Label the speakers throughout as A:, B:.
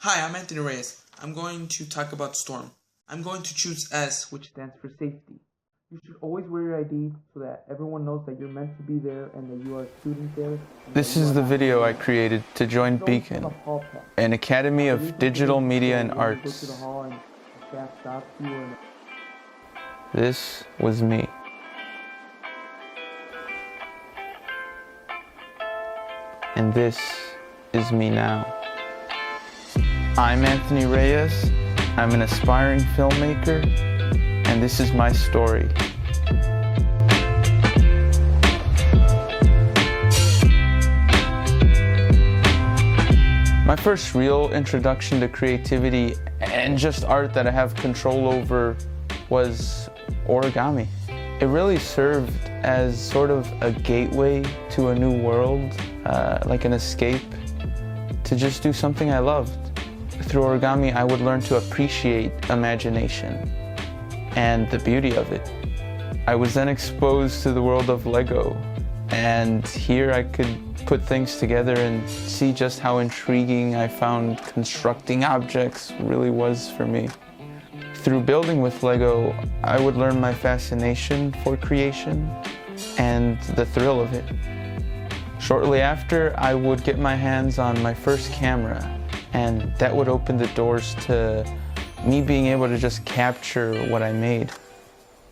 A: Hi, I'm Anthony Reyes. I'm going to talk about Storm. I'm going to choose S, which stands for safety. You should always wear your ID so that everyone knows that you're meant to be there and that you are a student there.
B: This is the video I created to join Beacon, an academy of digital media and arts. This was me. And this is me now. I'm Anthony Reyes. I'm an aspiring filmmaker, and this is my story. My first real introduction to creativity and just art that I have control over was origami. It really served as sort of a gateway to a new world, like an escape, to just do something I loved. Through origami, I would learn to appreciate imagination and the beauty of it. I was then exposed to the world of Lego, and here I could put things together and see just how intriguing I found constructing objects really was for me. Through building with Lego, I would learn my fascination for creation and the thrill of it. Shortly after, I would get my hands on my first camera, and that would open the doors to me being able to just capture what I made.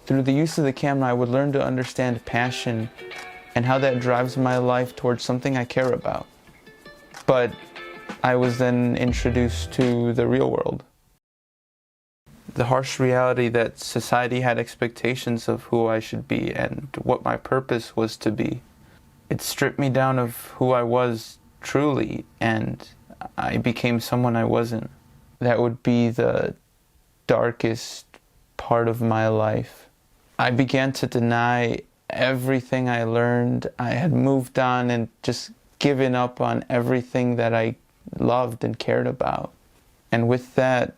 B: Through the use of the camera, I would learn to understand passion and how that drives my life towards something I care about. But I was then introduced to the real world. The harsh reality that society had expectations of who I should be and what my purpose was to be. It stripped me down of who I was truly, and I became someone I wasn't. That would be the darkest part of my life. I began to deny everything I learned. I had moved on and just given up on everything that I loved and cared about. And with that,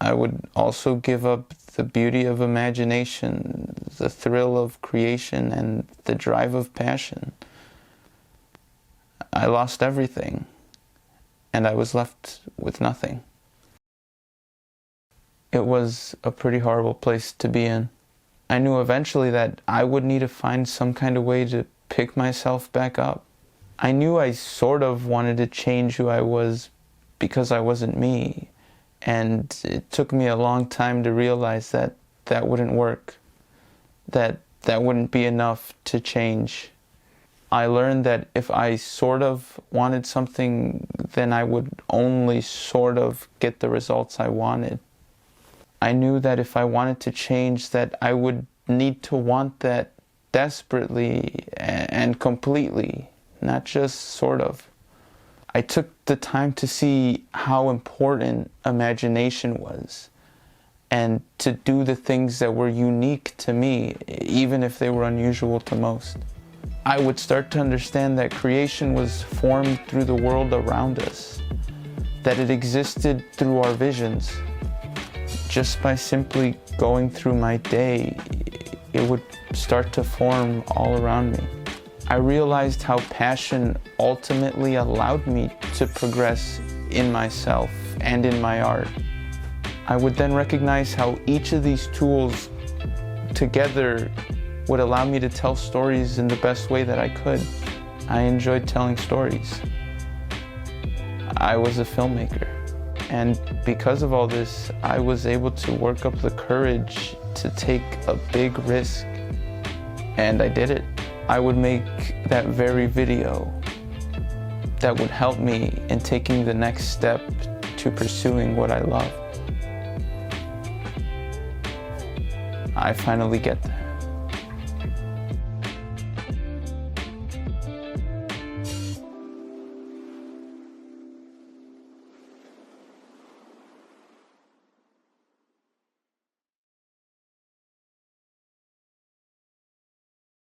B: I would also give up the beauty of imagination, the thrill of creation, and the drive of passion. I lost everything, and I was left with nothing. It was a pretty horrible place to be in. I knew eventually that I would need to find some kind of way to pick myself back up. I knew I sort of wanted to change who I was because I wasn't me, and it took me a long time to realize that that wouldn't work, that that wouldn't be enough to change. I learned that if I sort of wanted something, then I would only sort of get the results I wanted. I knew that if I wanted to change, that I would need to want that desperately and completely, not just sort of. I took the time to see how important imagination was, and to do the things that were unique to me, even if they were unusual to most. I would start to understand that creation was formed through the world around us, that it existed through our visions. Just by simply going through my day, it would start to form all around me. I realized how passion ultimately allowed me to progress in myself and in my art. I would then recognize how each of these tools together would allow me to tell stories in the best way that I could. I enjoyed telling stories. I was a filmmaker. And because of all this, I was able to work up the courage to take a big risk. And I did it. I would make that very video that would help me in taking the next step to pursuing what I love. I finally get that.